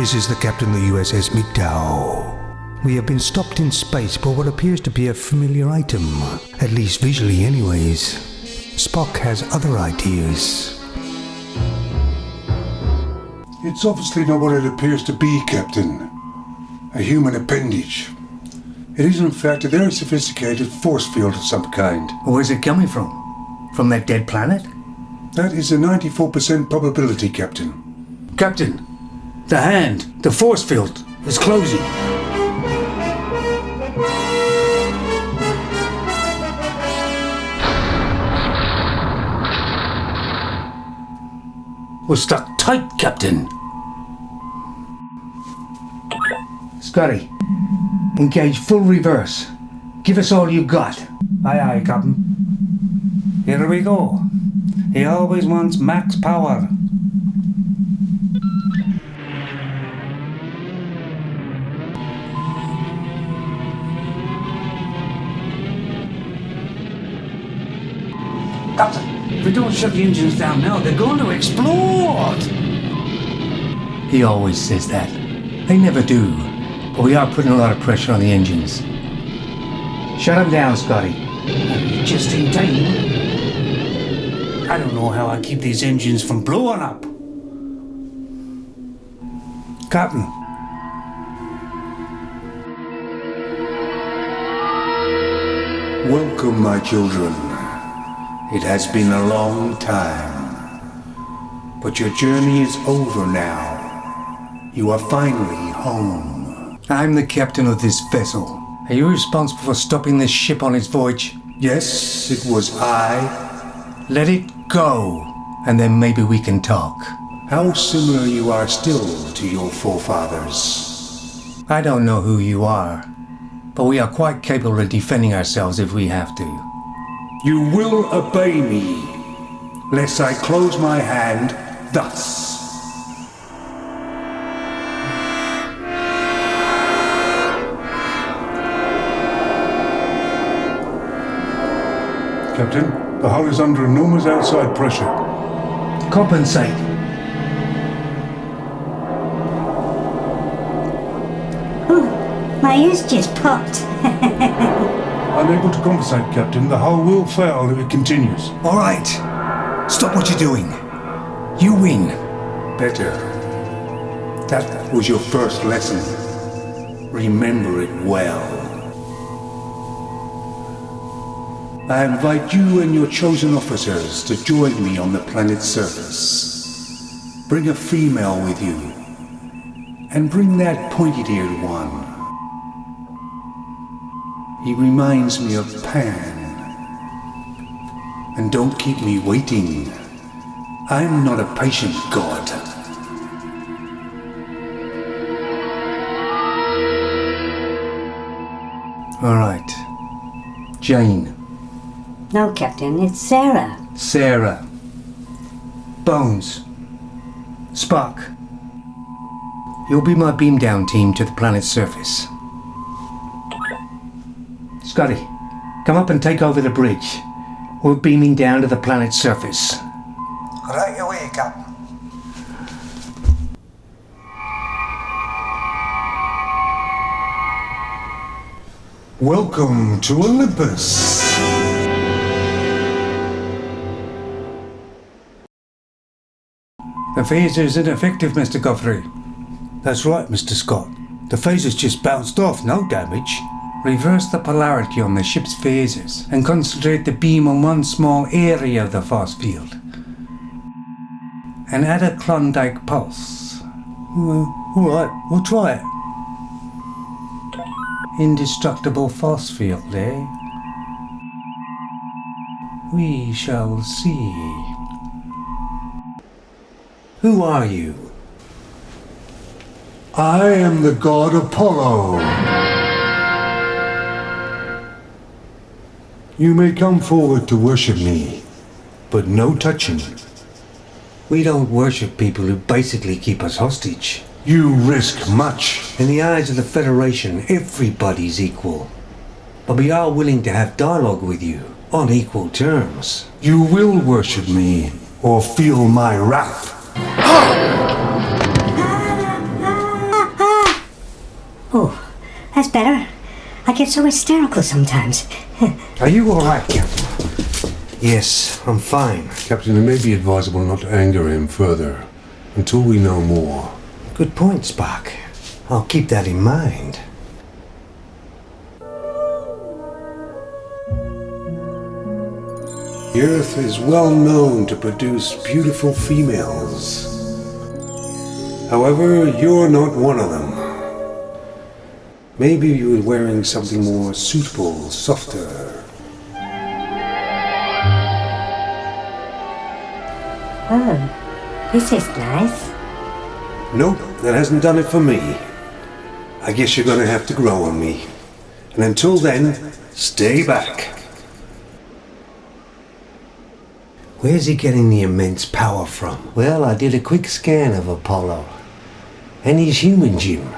This is the captain of the USS MGTOW. We have been stopped in space by what appears to be a familiar item, at least visually anyways. Spock has other ideas. It's obviously not what it appears to be, Captain. A human appendage. It is in fact a very sophisticated force field of some kind. Where's it coming from? From that dead planet? That is a 94% probability, Captain. Captain, the hand, the force field, is closing. We're stuck tight, Captain. Scotty, engage full reverse. Give us all you got. Aye, aye, Captain. Here we go. He always wants max power. Captain, if we don't shut the engines down now, they're going to explode! He always says that. They never do. But we are putting a lot of pressure on the engines. Shut them down, Scotty. Just in time. I don't know how I keep these engines from blowing up. Captain. Welcome, my children. It has been a long time. But your journey is over now. You are finally home. I'm the captain of this vessel. Are you responsible for stopping this ship on its voyage? Yes, it was I. Let it go, and then maybe we can talk. How similar you are still to your forefathers. I don't know who you are, but we are quite capable of defending ourselves if we have to. You will obey me, lest I close my hand thus. Captain, the hull is under enormous outside pressure. Compensate. Ooh, my ears just popped. Unable to compensate, Captain. The hull will fail if it continues. All right. Stop what you're doing. You win. Better. That was your first lesson. Remember it well. I invite you and your chosen officers to join me on the planet's surface. Bring a female with you. And bring that pointy-eared one. He reminds me of Pan. And don't keep me waiting. I'm not a patient god. All right. Jane. No, Captain, it's Sarah. Sarah. Bones. Spock. You'll be my beam down team to the planet's surface. Scotty, come up and take over the bridge. We're beaming down to the planet's surface. Right away, Captain. Welcome to Olympus. The phaser's ineffective, Mr. Guthrie. That's right, Mr. Scott. The phaser's just bounced off, no damage. Reverse the polarity on the ship's phasers and concentrate the beam on one small area of the force field. And add a Klondike pulse. Well, all right, we'll try it. Indestructible force field, eh? We shall see. Who are you? I am the god Apollo. You may come forward to worship me, but no touching. We don't worship people who basically keep us hostage. You risk much. In the eyes of the Federation, everybody's equal. But we are willing to have dialogue with you, on equal terms. You will worship me, or feel my wrath. Oh, that's better. I get so hysterical sometimes. Are you all right, Captain? Yes, I'm fine. Captain, it may be advisable not to anger him further until we know more. Good point, Spock. I'll keep that in mind. The Earth is well known to produce beautiful females. However, you're not one of them. Maybe you were wearing something more suitable, softer. Oh, this is nice. Nope, that hasn't done it for me. I guess you're gonna have to grow on me. And until then, stay back. Where's he getting the immense power from? Well, I did a quick scan of Apollo. And he's human, Jim.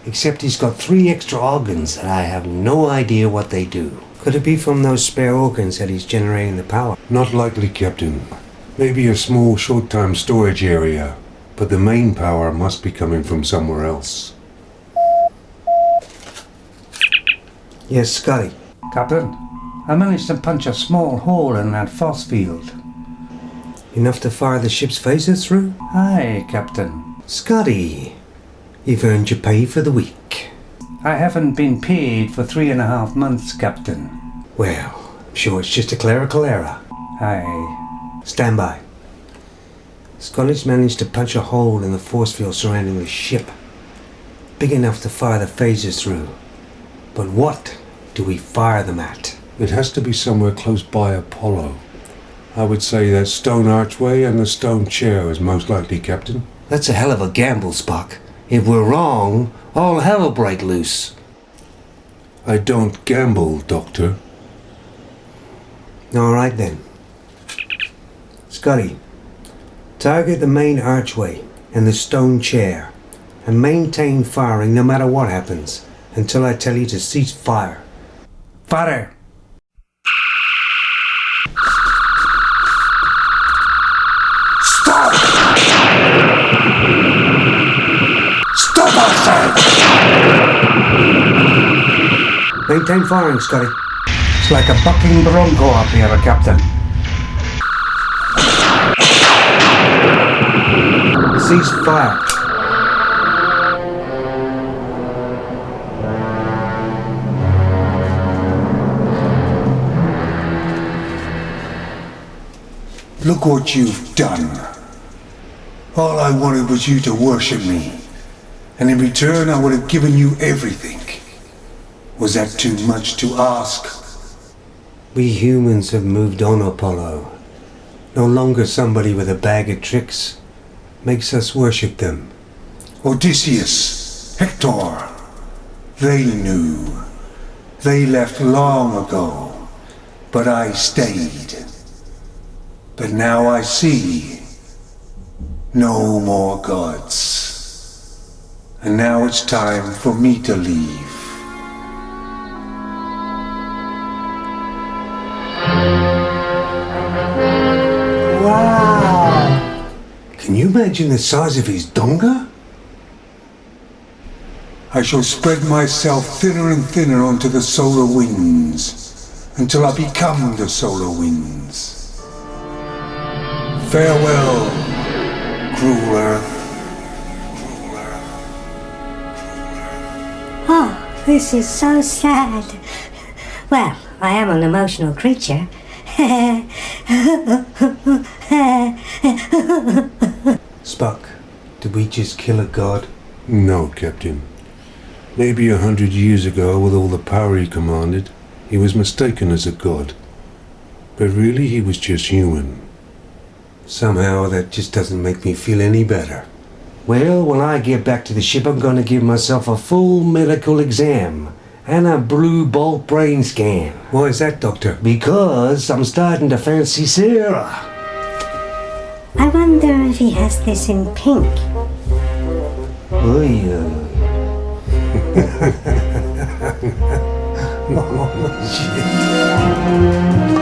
Except he's got 3 extra organs that I have no idea what they do. Could it be from those spare organs that he's generating the power? Not likely, Captain. Maybe a small short-time storage area, but the main power must be coming from somewhere else. Yes, Scotty. Captain, I managed to punch a small hole in that force field. Enough to fire the ship's phaser through? Aye, Captain. Scotty, you've earned your pay for the week. I haven't been paid for 3.5 months, Captain. Well, I'm sure it's just a clerical error. Aye. Stand by. Scotty's managed to punch a hole in the force field surrounding the ship. Big enough to fire the phasers through. But what do we fire them at? It has to be somewhere close by Apollo. I would say that stone archway and the stone chair is most likely, Captain. That's a hell of a gamble, Spock. If we're wrong, all hell will break loose. I don't gamble, Doctor. All right then. Scotty, target the main archway and the stone chair and maintain firing no matter what happens until I tell you to cease fire. Fire! Maintain firing, Scotty. It's like a bucking bronco up here, Captain. Cease fire. Look what you've done. All I wanted was you to worship me. And in return, I would have given you everything. Was that too much to ask? We humans have moved on, Apollo. No longer somebody with a bag of tricks makes us worship them. Odysseus, Hector, they knew. They left long ago, but I stayed. But now I see no more gods. And now it's time for me to leave. Wow! Can you imagine the size of his donga? I shall spread myself thinner and thinner onto the solar winds until I become the solar winds. Farewell, cruel Earth. Oh, this is so sad. Well, I am an emotional creature. Spock, did we just kill a god? No, Captain. Maybe 100 years ago, with all the power he commanded, he was mistaken as a god. But really, he was just human. Somehow that just doesn't make me feel any better. Well, when I get back to the ship, I'm going to give myself a full medical exam and a blue bolt brain scan. Why is that, Doctor? Because I'm starting to fancy Sarah. I wonder if he has this in pink. Oy, Oh, shit.